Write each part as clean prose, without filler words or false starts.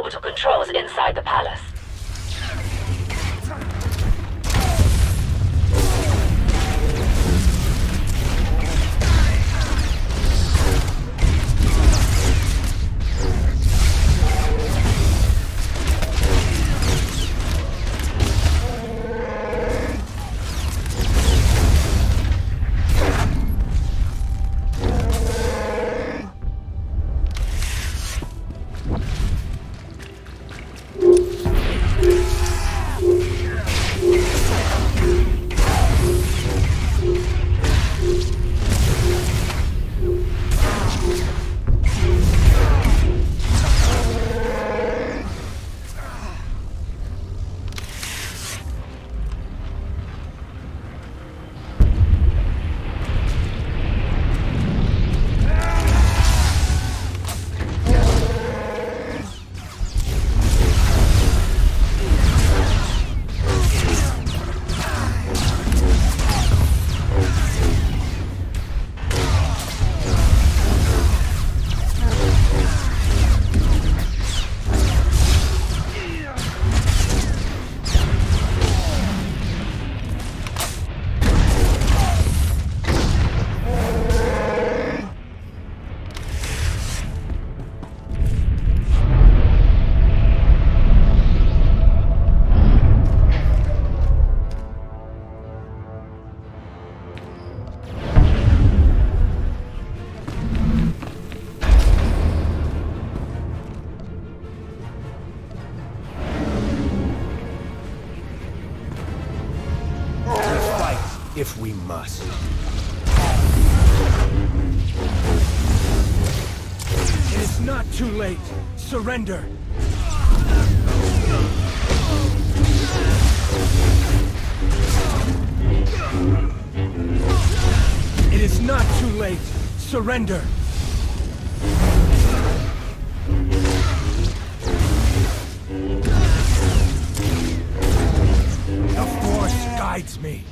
orbital controls inside the palace. If we must. It is not too late. Surrender. It is not too late. Surrender. The Force guides me.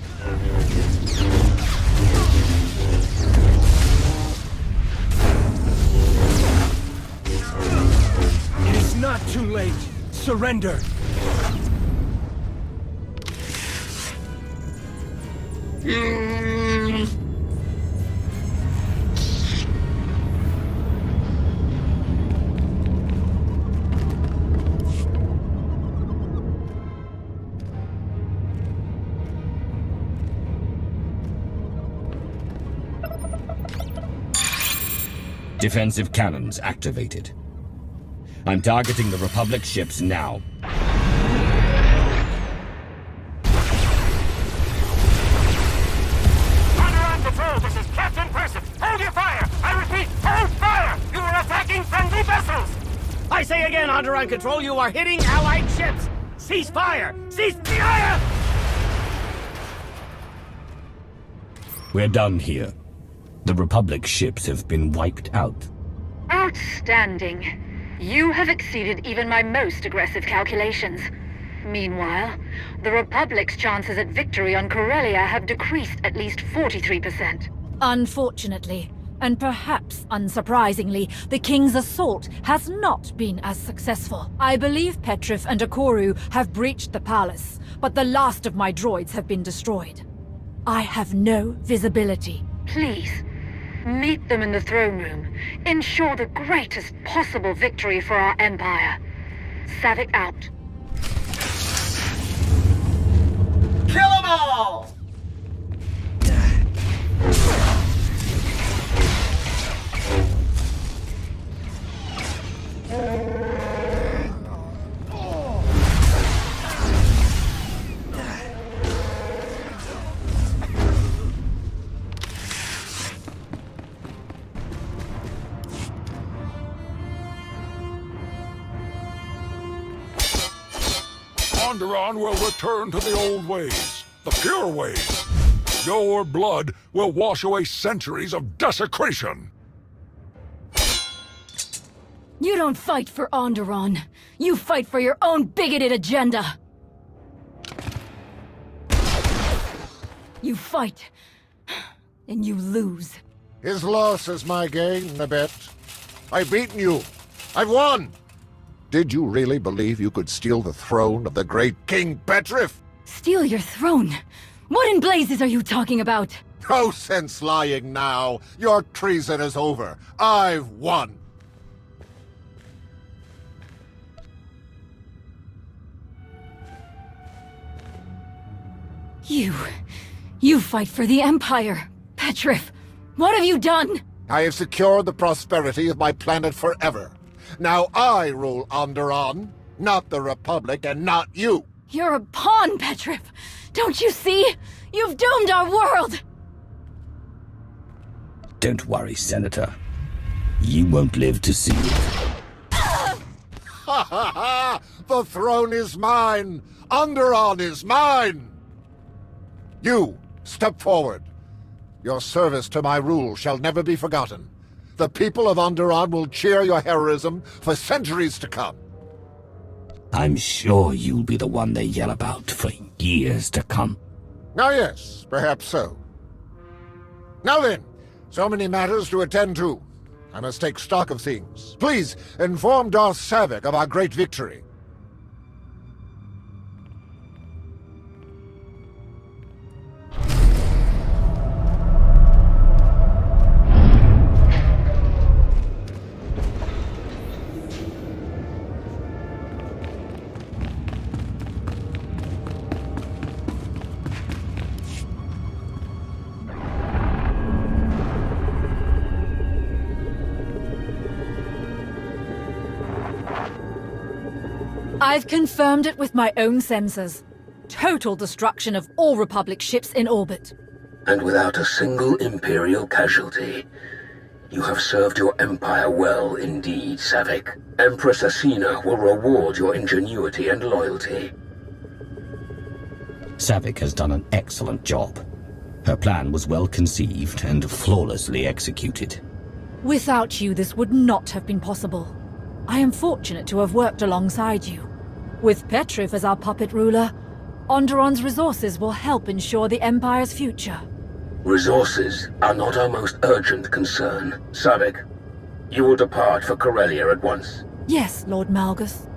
It is not too late. Surrender. Defensive cannons activated. I'm targeting the Republic ships now. Underground Patrol, this is Captain Person. Hold your fire! I repeat, hold fire! You are attacking friendly vessels! I say again, Onderon Control, you are hitting Allied ships! Cease fire! Cease fire! We're done here. The Republic ships have been wiped out. Outstanding. You have exceeded even my most aggressive calculations. Meanwhile, the Republic's chances at victory on Corellia have decreased at least 43%. Unfortunately, and perhaps unsurprisingly, the King's assault has not been as successful. I believe Petrif and Akoru have breached the palace, but the last of my droids have been destroyed. I have no visibility. Please, meet them in the throne room. Ensure the greatest possible victory for our Empire. Savick out. Kill them all! Onderon will return to the old ways, the pure ways. Your blood will wash away centuries of desecration. You don't fight for Onderon. You fight for your own bigoted agenda. You fight, and you lose. His loss is my gain, a bit. I've beaten you. I've won. Did you really believe you could steal the throne of the great King Petrif? Steal your throne? What in blazes are you talking about? No sense lying now. Your treason is over. I've won. You fight for the Empire. Petrif, what have you done? I have secured the prosperity of my planet forever. Now I rule Onderon, not the Republic and not you. You're a pawn, Petrif. Don't you see? You've doomed our world. Don't worry, Senator. You won't live to see it. Ha ha ha! The throne is mine! Onderon is mine! You, step forward. Your service to my rule shall never be forgotten. The people of Onderon will cheer your heroism for centuries to come. I'm sure you'll be the one they yell about for years to come. Ah, yes, perhaps so. Now then, so many matters to attend to. I must take stock of things. Please, inform Darth Savik of our great victory. I've confirmed it with my own sensors. Total destruction of all Republic ships in orbit. And without a single Imperial casualty. You have served your Empire well indeed, Savik. Empress Asina will reward your ingenuity and loyalty. Savik has done an excellent job. Her plan was well conceived and flawlessly executed. Without you, this would not have been possible. I am fortunate to have worked alongside you. With Petrif as our puppet ruler, Onderon's resources will help ensure the Empire's future. Resources are not our most urgent concern. Savik, you will depart for Corellia at once. Yes, Lord Malgus.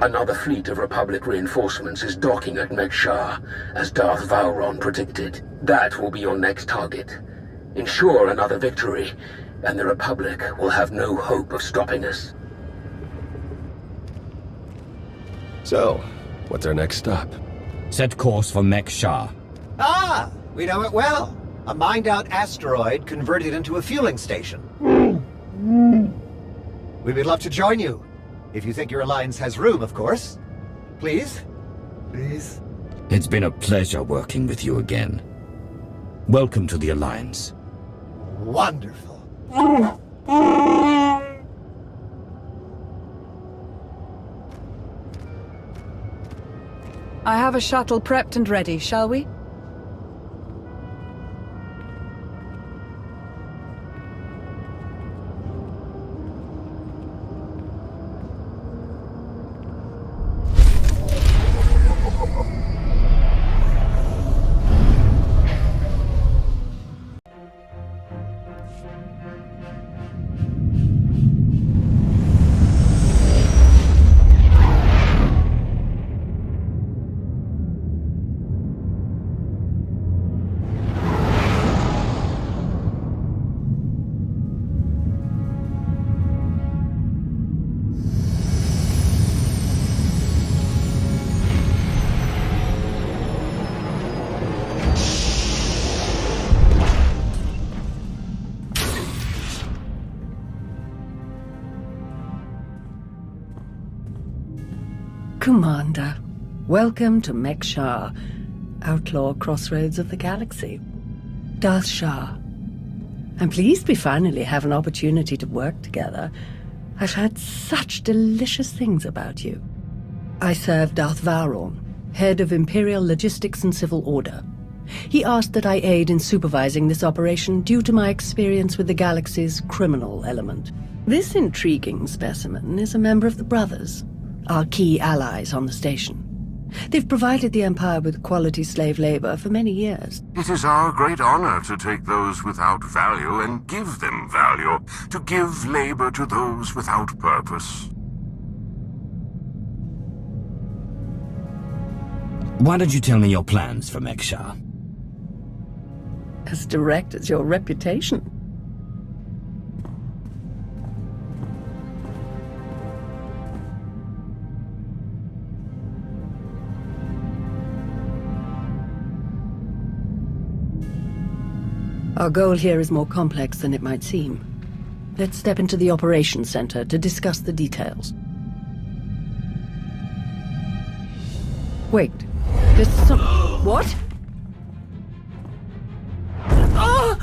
Another fleet of Republic reinforcements is docking at Mek-Shar, as Darth Vowron predicted. That will be your next target. Ensure another victory, and the Republic will have no hope of stopping us. So, what's our next stop? Set course for Mek-Shar. Ah, we know it well. A mined-out asteroid converted into a fueling station. We would love to join you. If you think your alliance has room, of course. Please? Please? It's been a pleasure working with you again. Welcome to the Alliance. Wonderful. I have a shuttle prepped and ready, shall we? Commander, welcome to Mek-Shar, outlaw crossroads of the galaxy. Darth Shah. I'm pleased we finally have an opportunity to work together. I've heard such delicious things about you. I serve Darth Vowron, head of Imperial Logistics and Civil Order. He asked that I aid in supervising this operation due to my experience with the galaxy's criminal element. This intriguing specimen is a member of the Brothers, our key allies on the station. They've provided the Empire with quality slave labor for many years. It is our great honor to take those without value and give them value, to give labor to those without purpose. Why don't you tell me your plans for Mekshar? As direct as your reputation. Our goal here is more complex than it might seem. Let's step into the operations center to discuss the details. Wait, there's some... What? Oh!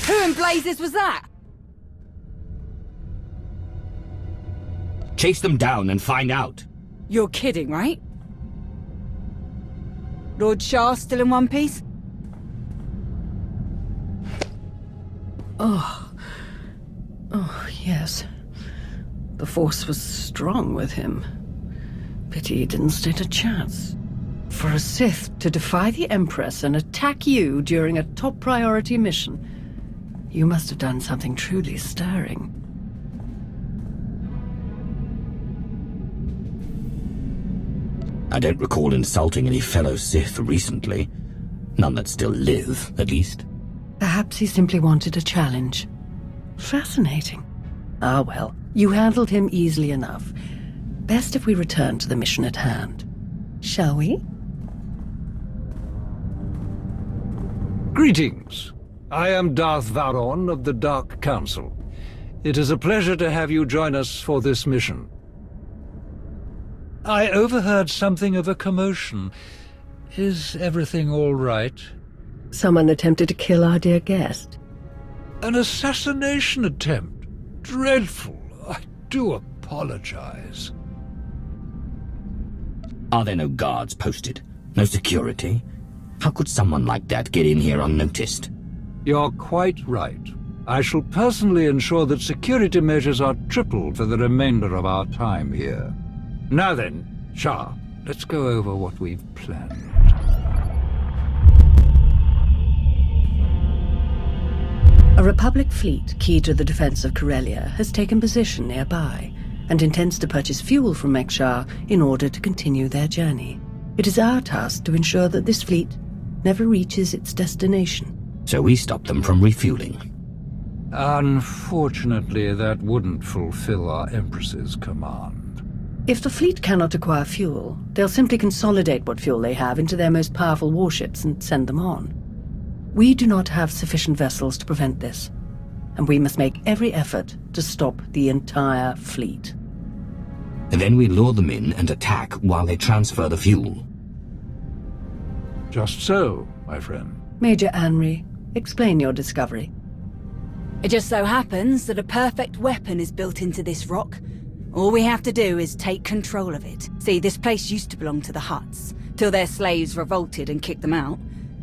Who in blazes was that? Chase them down and find out. You're kidding, right? Lord Shah still in one piece? Oh, yes. The Force was strong with him. Pity he didn't stand a chance. For a Sith to defy the Empress and attack you during a top priority mission, you must have done something truly stirring. I don't recall insulting any fellow Sith recently. None that still live, at least. Perhaps he simply wanted a challenge. Fascinating. Ah, well, you handled him easily enough. Best if we return to the mission at hand. Shall we? Greetings. I am Darth Vowron of the Dark Council. It is a pleasure to have you join us for this mission. I overheard something of a commotion. Is everything all right? Someone attempted to kill our dear guest. An assassination attempt? Dreadful. I do apologize. Are there no guards posted? No security? How could someone like that get in here unnoticed? You're quite right. I shall personally ensure that security measures are tripled for the remainder of our time here. Now then, Shah, let's go over what we've planned. A Republic fleet key to the defense of Corellia has taken position nearby and intends to purchase fuel from Mekshar in order to continue their journey. It is our task to ensure that this fleet never reaches its destination. So we stop them from refueling. Unfortunately, that wouldn't fulfill our Empress's command. If the fleet cannot acquire fuel, they'll simply consolidate what fuel they have into their most powerful warships and send them on. We do not have sufficient vessels to prevent this, and we must make every effort to stop the entire fleet. And then we lure them in and attack while they transfer the fuel. Just so, my friend. Major Anri, explain your discovery. It just so happens that a perfect weapon is built into this rock. All we have to do is take control of it. See, this place used to belong to the Hutts, till their slaves revolted and kicked them out.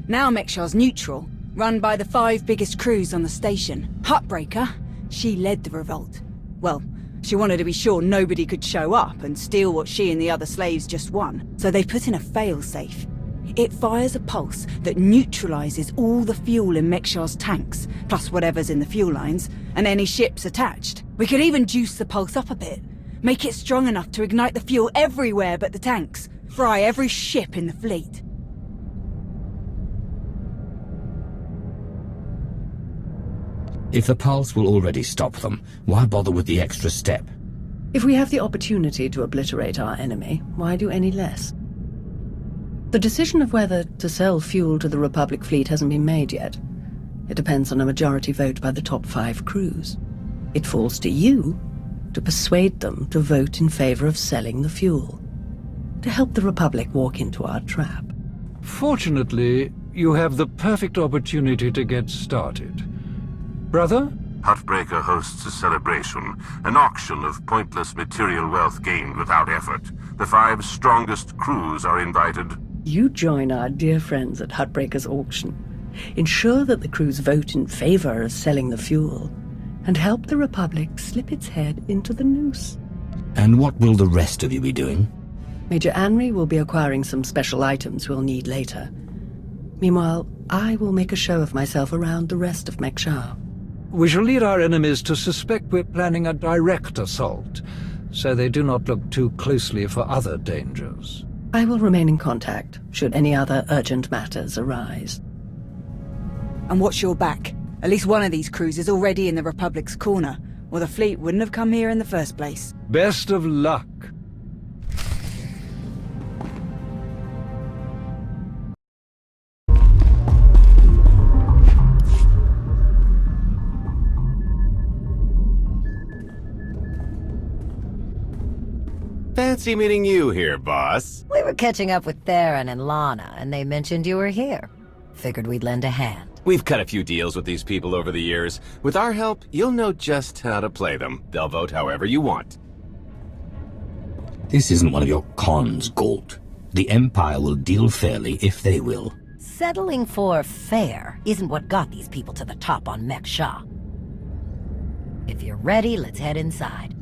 Now Mekshar's neutral, run by the 5 biggest crews on the station. Huttbreaker, she led the revolt. Well, she wanted to be sure nobody could show up and steal what she and the other slaves just won, so they put in a failsafe. It fires a pulse that neutralizes all the fuel in Mekshar's tanks, plus whatever's in the fuel lines, and any ships attached. We could even juice the pulse up a bit, Make it strong enough to ignite the fuel everywhere but the tanks. Fry every ship in the fleet. If the pulse will already stop them, why bother with the extra step? If we have the opportunity to obliterate our enemy, why do any less? The decision of whether to sell fuel to the Republic fleet hasn't been made yet. It depends on a majority vote by the top 5 crews. It falls to you to persuade them to vote in favor of selling the fuel, to help the Republic walk into our trap. Fortunately, you have the perfect opportunity to get started. Brother? Huttbreaker hosts a celebration, an auction of pointless material wealth gained without effort. The 5 strongest crews are invited. You join our dear friends at Huttbreaker's auction. Ensure that the crews vote in favor of selling the fuel, and help the Republic slip its head into the noose. And what will the rest of you be doing? Major Anri will be acquiring some special items we'll need later. Meanwhile, I will make a show of myself around the rest of Mek-Shar. We shall lead our enemies to suspect we're planning a direct assault, so they do not look too closely for other dangers. I will remain in contact, should any other urgent matters arise. And watch your back. At least one of these crews is already in the Republic's corner, or the fleet wouldn't have come here in the first place. Best of luck. Fancy meeting you here, boss. We were catching up with Theron and Lana, and they mentioned you were here. Figured we'd lend a hand. We've cut a few deals with these people over the years. With our help, you'll know just how to play them. They'll vote however you want. This isn't one of your cons, Galt. The Empire will deal fairly if they will. Settling for fair isn't what got these people to the top on Mek-Shar. If you're ready, let's head inside.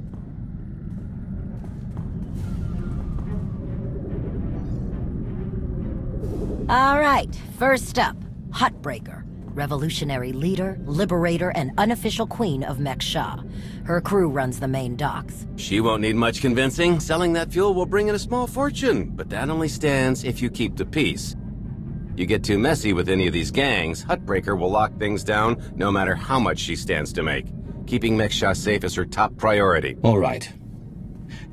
All right, first up, Huttbreaker. Revolutionary leader, liberator, and unofficial queen of Mek-Shar. Her crew runs the main docks. She won't need much convincing. Selling that fuel will bring in a small fortune, but that only stands if you keep the peace. You get too messy with any of these gangs, Huttbreaker will lock things down no matter how much she stands to make. Keeping Mek-Shar safe is her top priority. All right.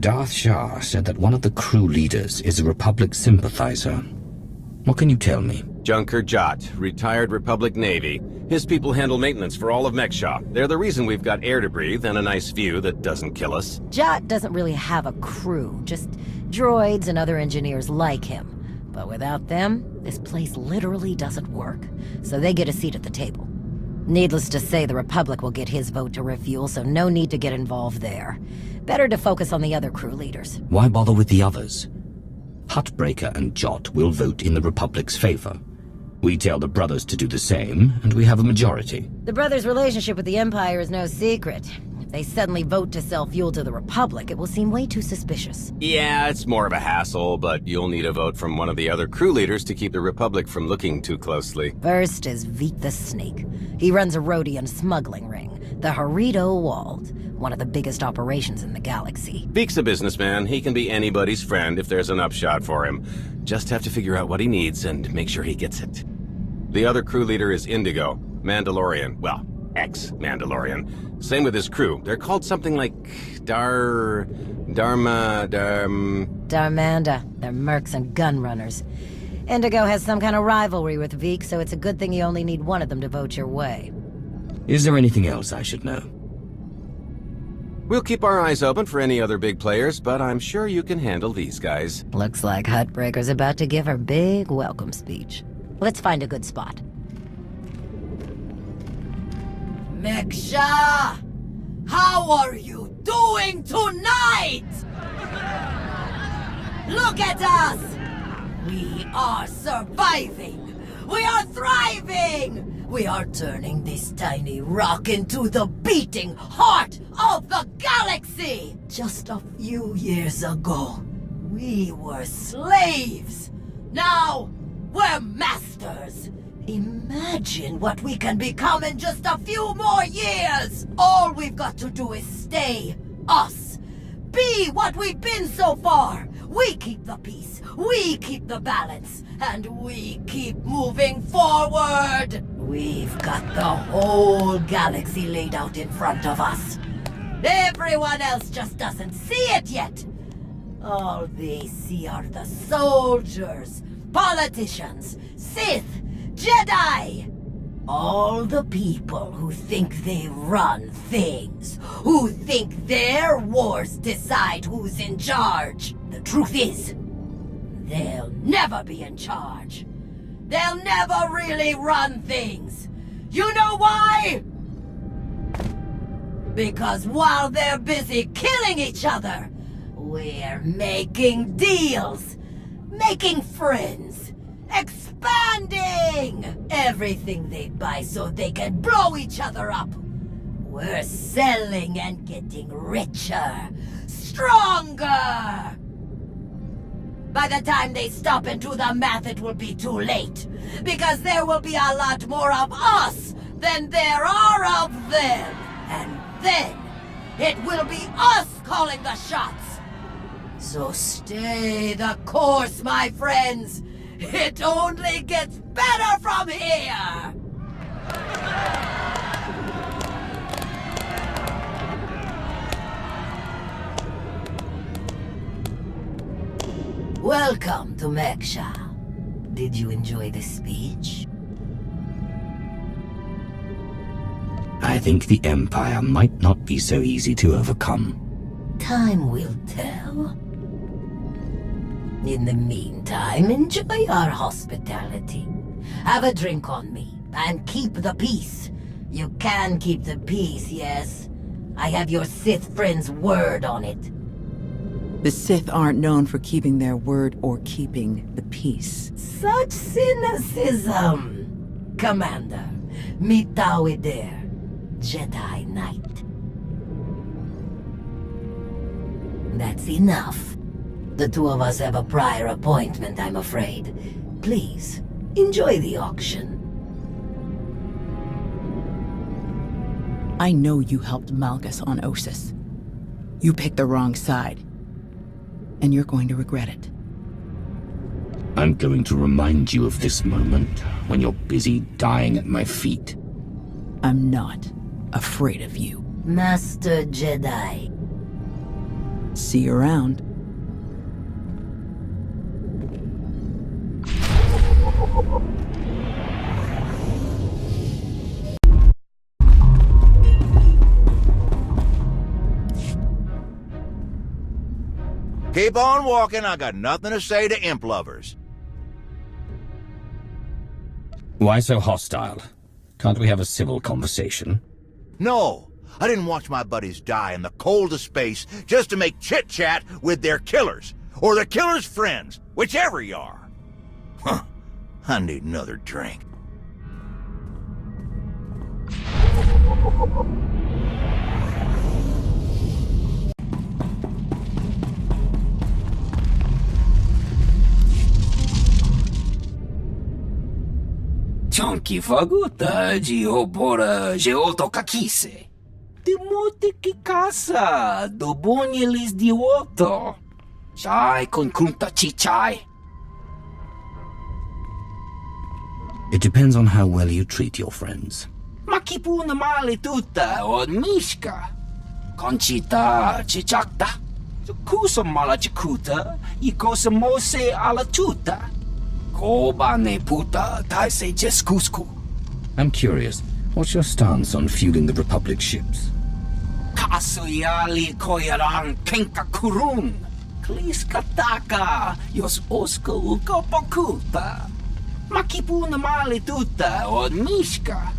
Darth Shah said that one of the crew leaders is a Republic sympathizer. What can you tell me? Junker Jot, retired Republic Navy. His people handle maintenance for all of Mek-Shar. They're the reason we've got air to breathe and a nice view that doesn't kill us. Jot doesn't really have a crew, just droids and other engineers like him. But without them, this place literally doesn't work. So they get a seat at the table. Needless to say, the Republic will get his vote to refuel, so no need to get involved there. Better to focus on the other crew leaders. Why bother with the others? Huttbreaker and Jot will vote in the Republic's favor. We tell the brothers to do the same, and we have a majority. The brothers' relationship with the Empire is no secret. If they suddenly vote to sell fuel to the Republic, it will seem way too suspicious. Yeah, it's more of a hassle, but you'll need a vote from one of the other crew leaders to keep the Republic from looking too closely. First is Veek the Snake. He runs a Rhodian smuggling ring, the Harrido Walled, one of the biggest operations in the galaxy. Veek's a businessman. He can be anybody's friend if there's an upshot for him. Just have to figure out what he needs and make sure he gets it. The other crew leader is Indigo, Mandalorian. Well, ex-Mandalorian. Same with his crew. They're called something like Darmanda. They're mercs and gun runners. Indigo has some kind of rivalry with Veek, so it's a good thing you only need one of them to vote your way. Is there anything else I should know? We'll keep our eyes open for any other big players, but I'm sure you can handle these guys. Looks like Huttbreaker's about to give her big welcome speech. Let's find a good spot. Mek-Shar! How are you doing tonight? Look at us! We are surviving! We are thriving! We are turning this tiny rock into the beating heart of the galaxy! Just a few years ago, we were slaves. Now, we're masters. Imagine what we can become in just a few more years! All we've got to do is stay us. be what we've been so far. We keep the peace, we keep the balance, and we keep moving forward. We've got the whole galaxy laid out in front of us. Everyone else just doesn't see it yet. All they see are the soldiers, politicians, Sith, Jedi. All the people who think they run things, who think their wars decide who's in charge. The truth is, they'll never be in charge. They'll never really run things. You know why? Because while they're busy killing each other, we're making deals, making friends, expanding everything they buy so they can blow each other up. We're selling and getting richer, stronger. By the time they stop and do the math, it will be too late. Because there will be a lot more of us than there are of them. And then, it will be us calling the shots. So stay the course, my friends. It only gets better from here. Welcome to Mekshar. Did you enjoy the speech? I think the Empire might not be so easy to overcome. Time will tell. In the meantime, enjoy our hospitality. Have a drink on me, and keep the peace. You can keep the peace, yes? I have your Sith friend's word on it. The Sith aren't known for keeping their word or keeping the peace. Such cynicism! Commander, Mitawider, Jedi Knight. That's enough. The two of us have a prior appointment, I'm afraid. Please, enjoy the auction. I know you helped Malgus on Ossus. You picked the wrong side. And you're going to regret it. I'm going to remind you of this moment when you're busy dying at my feet. I'm not afraid of you. Master Jedi. See you around. Keep on walking, I got nothing to say to imp lovers. Why so hostile? Can't we have a civil conversation? No, I didn't watch my buddies die in the cold of space just to make chit-chat with their killers, or the killer's friends, whichever you are. Huh, I need another drink. Chonky faguta giobora geotokakise. Demote que casa do bonyelis dioto. Chai con kunta chichai. It depends on how well you treat your friends. Makipuna male tuta or mishka. Conchita chichakta. Kusa mala chikuta. Ikosa mose ala tuta. I'm curious, what's your stance on fueling the Republic ships? Kasuyali koyarang kenka kurun. Kliskataka yos oska ukopokuta. Makipuna mali tuta o mishka.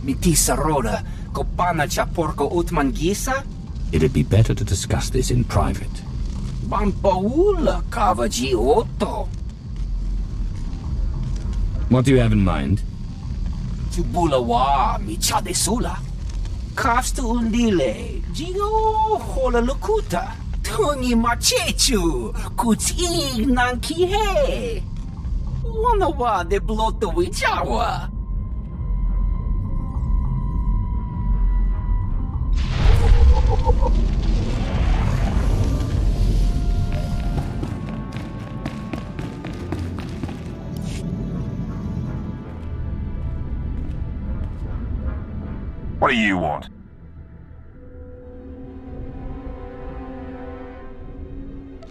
Mitisa roda kopana chaporko utmangisa? It'd be better to discuss this in private. Bampaula kavaji otto. What do you have in mind? Tubulawa michade sula. Kafsta undile. Gio hola lukuta. Tungi machechu. Kutig nankihe. Wanawa de bloto wijawa. What do you want?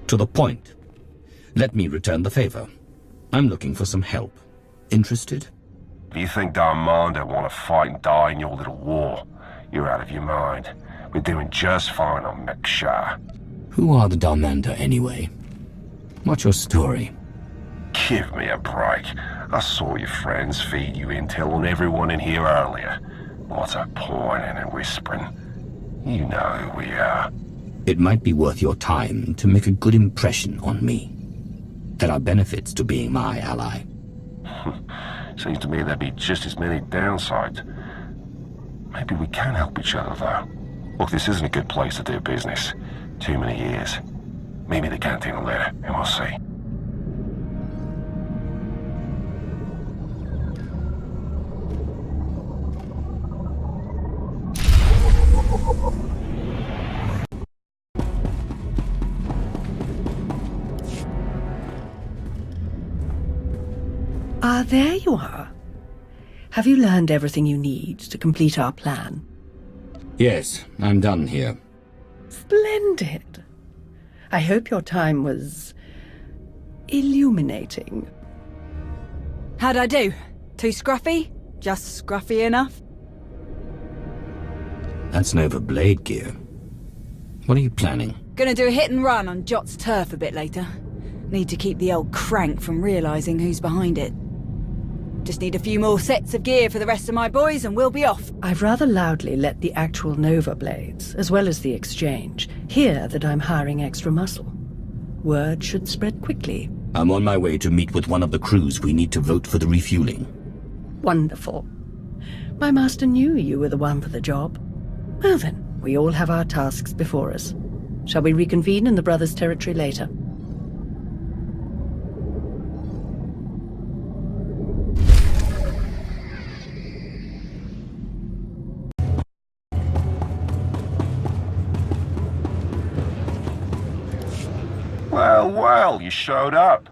To the point. Let me return the favor. I'm looking for some help. Interested? If you think Darmanda want to fight and die in your little war, you're out of your mind. We're doing just fine on Mekshar. Who are the Darmanda anyway? What's your story? Give me a break. I saw your friends feed you intel on everyone in here earlier. What's a pointing and whispering? You know who we are. It might be worth your time to make a good impression on me. There are benefits to being my ally. Seems to me there'd be just as many downsides. Maybe we can help each other, though. Look, this isn't a good place to do business. Too many years. Meet me at the canteen later, and we'll see. Ah, there you are. Have you learned everything you need to complete our plan? Yes, I'm done here. Splendid. I hope your time was illuminating. How'd I do? Too scruffy? Just scruffy enough? That's Nova Blade gear. What are you planning? Gonna do a hit and run on Jot's turf a bit later. Need to keep the old crank from realising who's behind it. Just need a few more sets of gear for the rest of my boys and we'll be off. I've rather loudly let the actual Nova Blades, as well as the Exchange, hear that I'm hiring extra muscle. Word should spread quickly. I'm on my way to meet with one of the crews we need to vote for the refueling. Wonderful. My master knew you were the one for the job. Well then, we all have our tasks before us. Shall we reconvene in the Brothers' territory later? Well, you showed up.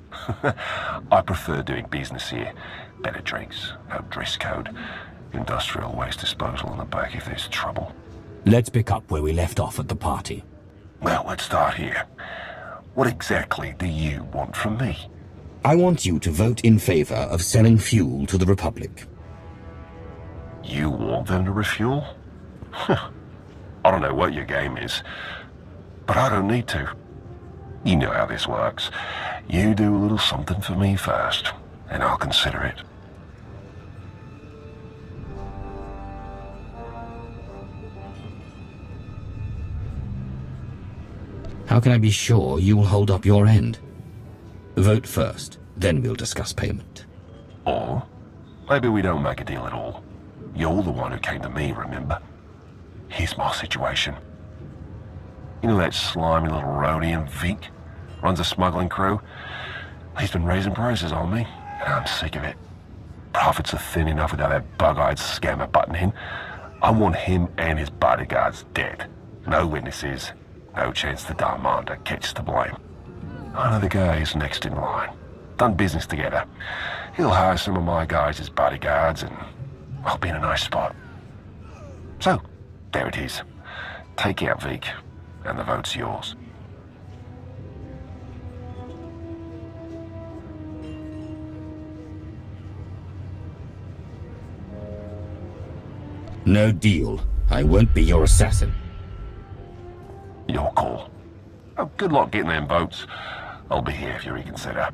I prefer doing business here. Better drinks, no dress code, industrial waste disposal in the back if there's trouble. Let's pick up where we left off at the party. Well, let's start here. What exactly do you want from me? I want you to vote in favor of selling fuel to the Republic. You want them to refuel? I don't know what your game is, but I don't need to. You know how this works. You do a little something for me first, and I'll consider it. How can I be sure you will hold up your end? Vote first, then we'll discuss payment. Or maybe we don't make a deal at all. You're the one who came to me, remember? Here's my situation. You know that slimy little roadie in Vink? Runs a smuggling crew? He's been raising prices on me, and I'm sick of it. Profits are thin enough without that bug-eyed scammer butting in. I want him and his bodyguards dead. No witnesses, no chance the Darmanda gets to blame. I know the guy is next in line. Done business together. He'll hire some of my guys as bodyguards, and I'll be in a nice spot. So, there it is. Take out Vik, and the vote's yours. No deal. I won't be your assassin. Your call. Oh, good luck getting them votes. I'll be here if you reconsider.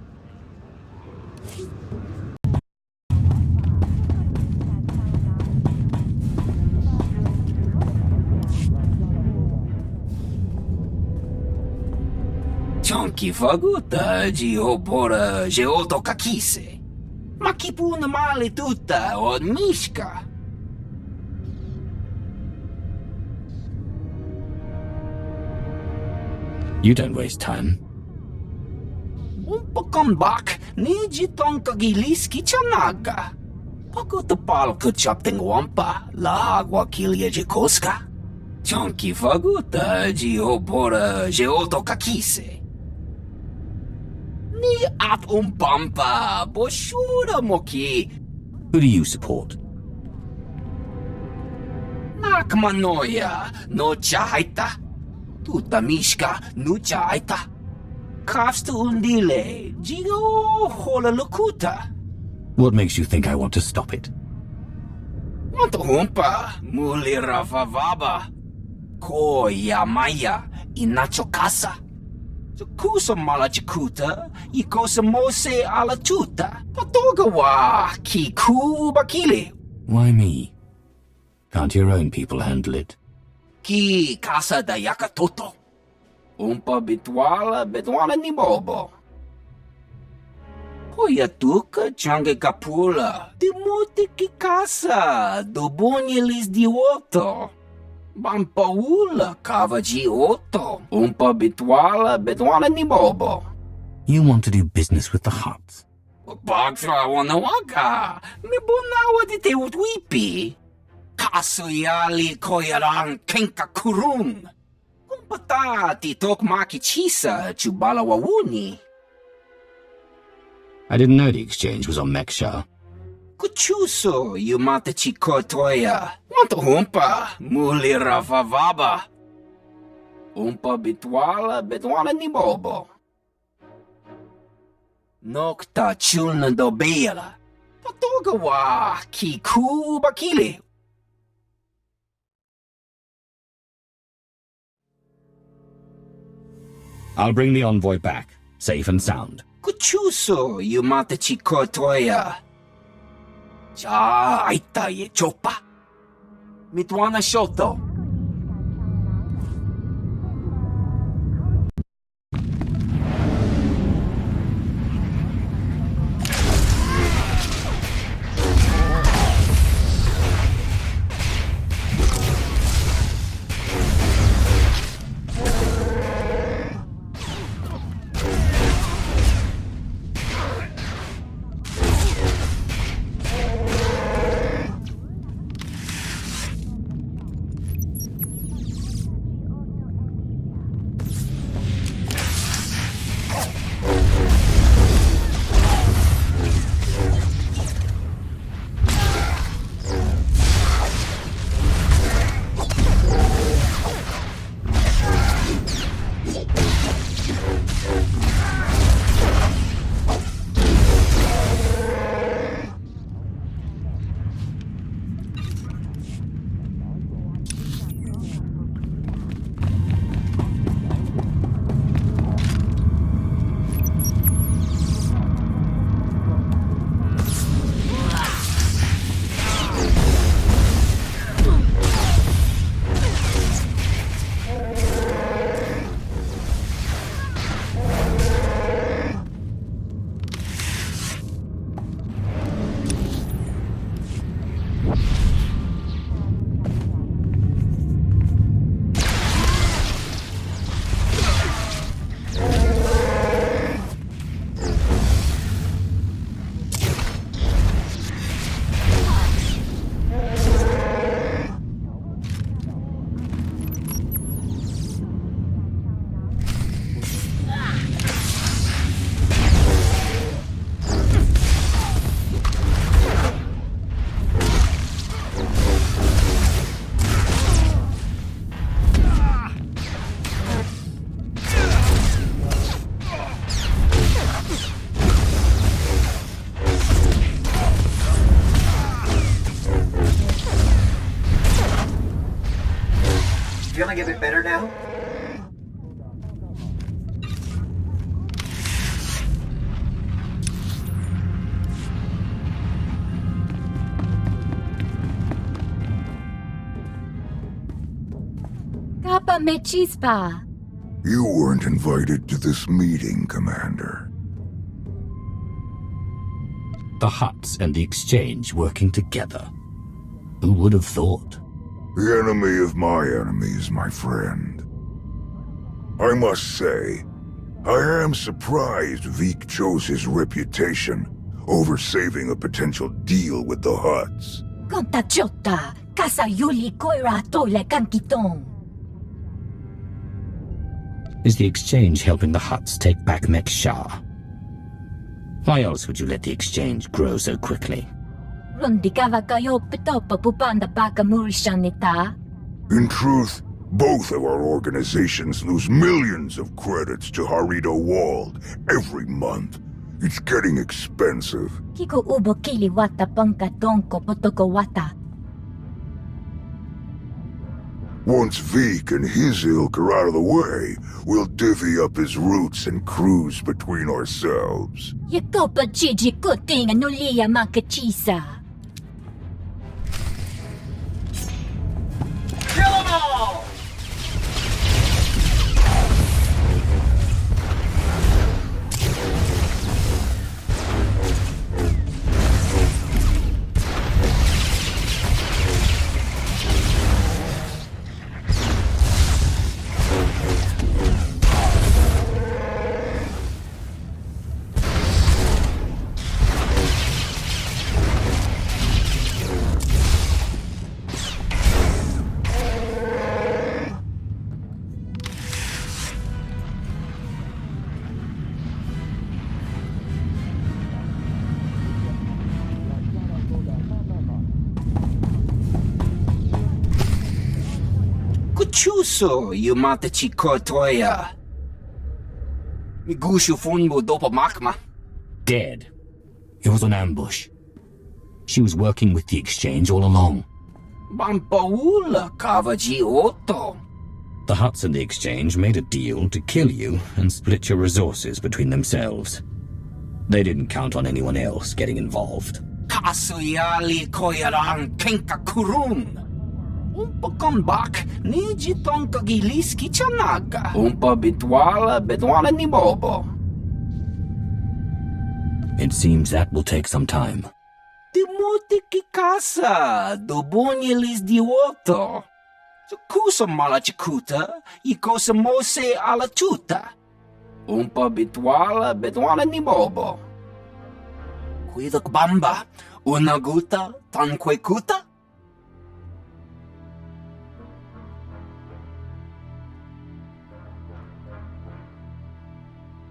Chonky faguta geopora geotokakise. Makipuna mali tuta od mishka. You don't waste time. Umpakombak niji tonkagiliski chanaga. Pakutapal kuchapting wampa la agua kilia jikoska. Chonky faguta geopora geotokakise. Ni at umpampa boshura moki. Who do you support? Nakmanoya no chaita. Tuta mishka no chaita. Kafstu undile jigo hola lukuta. What makes you think I want to stop it? Want to humpa muli rafavaba. Ko yamaya inacho casa. Kusa mala chikuta, ikosa mose ala tuta. Patogawa kiku bakili. Why me? Can't your own people handle it? Ki casa da yakatoto. Umpa bitwala ni bobo. Poyatuka change kapula. Dimuti ki casa, dobonyelis dioto. Bampaula kavaji oto. Umpa bitwala ni bobo. You want to do business with the Hutts? Bagtra wanawaga. Mibunawa di te utwipi. Kasoyali koyaran kenka kurung. Kumpata ti tokmaki chisa chubala wawuni. I didn't know the exchange was on Mekshar. Kuchuso yumata chikotoya. Wanto humpa muli rafavaba. Umpa bitwala ni bobo. Nokta chulna dobela. Patogawa kiku bakili. I'll bring the envoy back, safe and sound. Kuchuso yumata chikotoya. Cha aita ye chopa. Mitwana shoto. Feeling a bit better now? Kappa me chispa. You weren't invited to this meeting, Commander. The Hutts and the exchange working together. Who would have thought? The enemy of my enemy is my friend. I must say, I am surprised Vik chose his reputation over saving a potential deal with the Hutts. Conta chota, casa yuli koira tole kankitong. Is the Exchange helping the Hutts take back Mek-Shar? Why else would you let the Exchange grow so quickly? In truth, both of our organizations lose millions of credits to Harrido Wald every month. It's getting expensive. Once Vik and his ilk are out of the way, we'll divvy up his roots and cruise between ourselves. Kill 'em all! Chuso, you mate chikotoya. Migushu funbo dopo makma. Dead. It was an ambush. She was working with the Exchange all along. Bampaula kavaji oto. The Hutts and the Exchange made a deal to kill you and split your resources between themselves. They didn't count on anyone else getting involved. Kasuyali koyaran kenka kurun. Umpa kombak, niji tonka giliski chanaga. Umpa bitwala ni bobo. It seems that will take some time. Timuti ki casa, dobonyelis di oto. Kusa mala chikuta, ikosa mose ala chuta. Umpa bitwala ni bobo. Kuidak bamba, unaguta, tanque kuta.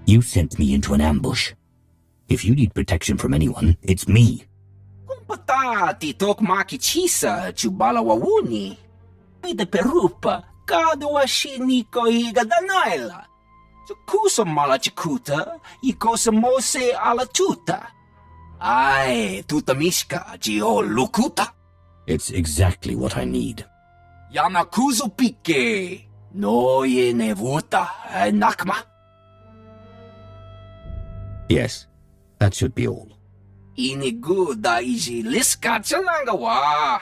You sent me into an ambush. If you need protection from anyone, it's me. Kumpatati tok maki chisa chubala wawuni. Pide perupa, kadwa shiniko higa danaila. Kusa mala chikuta, ikosa mose ala chuta. Ay, tutamishka jio lukuta. It's exactly what I need. Yanakuzu pike. No ye nevuta, nakma. Yes, that should be all. Inigu daiji liska chananga wa.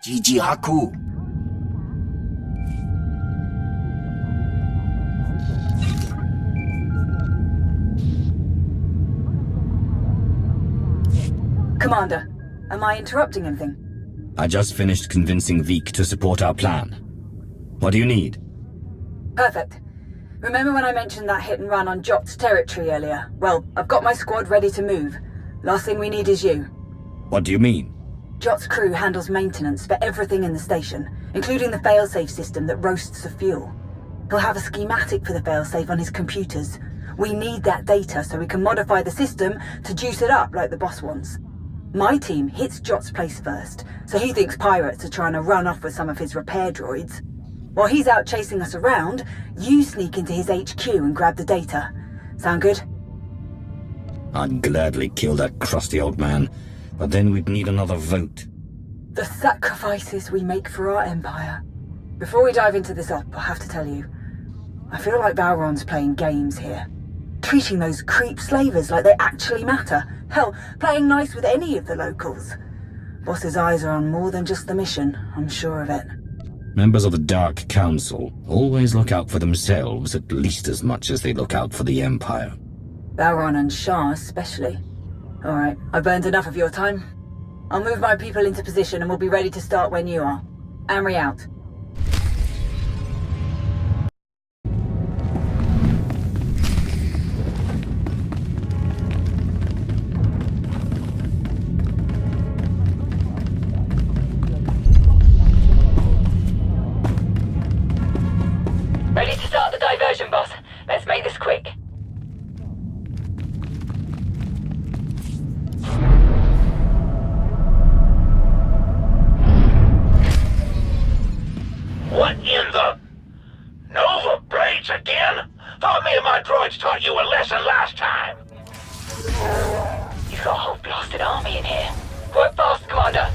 Jiji haku. Commander, am I interrupting anything? I just finished convincing Vik to support our plan. What do you need? Perfect. Remember when I mentioned that hit and run on Jot's territory earlier? Well, I've got my squad ready to move. Last thing we need is you. What do you mean? Jot's crew handles maintenance for everything in the station, including the failsafe system that roasts the fuel. He'll have a schematic for the failsafe on his computers. We need that data so we can modify the system to juice it up like the boss wants. My team hits Jot's place first, so he thinks pirates are trying to run off with some of his repair droids. While he's out chasing us around, you sneak into his HQ and grab the data. Sound good? I'd gladly kill that crusty old man, but then we'd need another vote. The sacrifices we make for our empire. Before we dive into this op, I have to tell you, I feel like Balron's playing games here. Treating those creep slavers like they actually matter. Hell, playing nice with any of the locals. Boss's eyes are on more than just the mission, I'm sure of it. Members of the Dark Council always look out for themselves at least as much as they look out for the Empire. Balron and Shah especially. Alright, I've burned enough of your time. I'll move my people into position and we'll be ready to start when you are. Amri out. army in here. Work fast, Commander.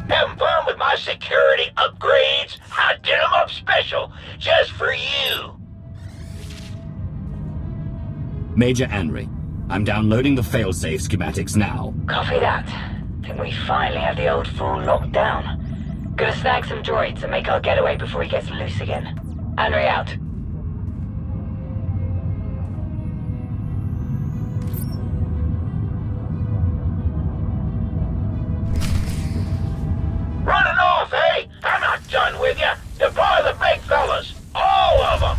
Having fun with my security upgrades? I did them up special, just for you. Major Anri, I'm downloading the failsafe schematics now. Copy that. Think we finally have the old fool locked down. Gonna snag some droids and make our getaway before he gets loose again. Anri out. Running off, eh? I'm not done with you. Deploy the big fellas. All of them.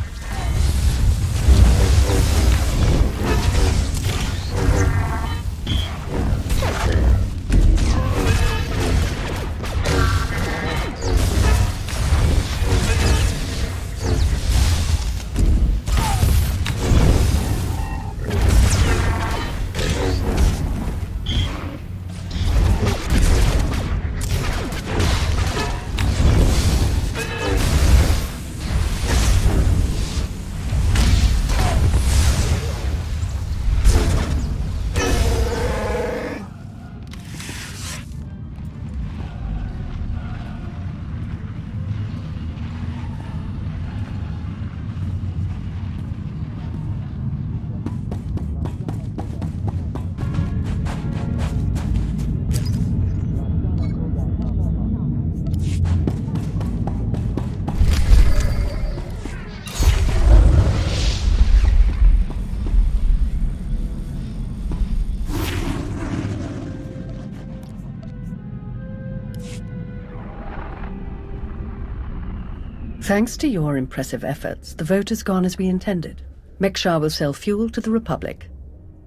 Thanks to your impressive efforts, the vote has gone as we intended. Mek-Shar will sell fuel to the Republic.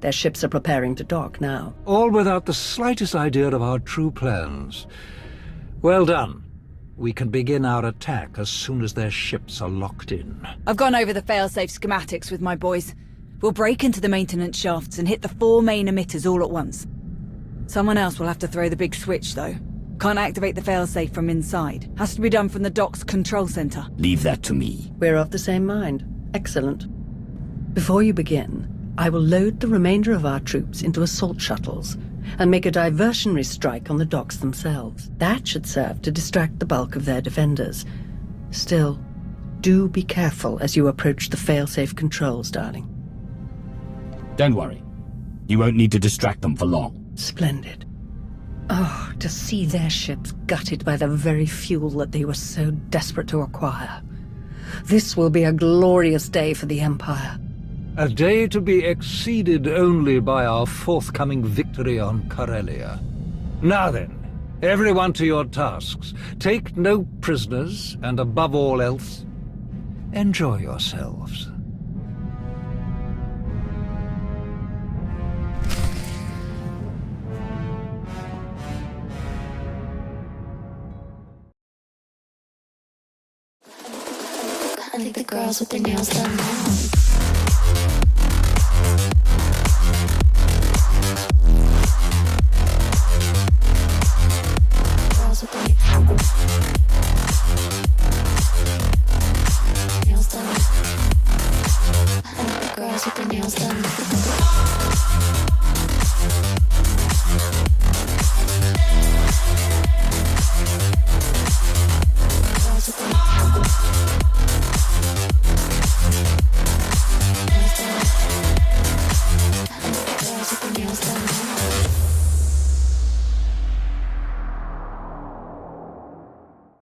Their ships are preparing to dock now. All without the slightest idea of our true plans. Well done. We can begin our attack as soon as their ships are locked in. I've gone over the failsafe schematics with my boys. We'll break into the maintenance shafts and hit the 4 main emitters all at once. Someone else will have to throw the big switch, though. Can't activate the failsafe from inside. Has to be done from the dock's control center. Leave that to me. We're of the same mind. Excellent. Before you begin, I will load the remainder of our troops into assault shuttles and make a diversionary strike on the docks themselves. That should serve to distract the bulk of their defenders. Still, do be careful as you approach the failsafe controls, darling. Don't worry. You won't need to distract them for long. Splendid. Oh, to see their ships gutted by the very fuel that they were so desperate to acquire. This will be a glorious day for the Empire. A day to be exceeded only by our forthcoming victory on Corellia. Now then, everyone to your tasks. Take no prisoners, and above all else, enjoy yourselves. I think the girls with their nails done now. Girls with their nails done. I think the girls with their nails done.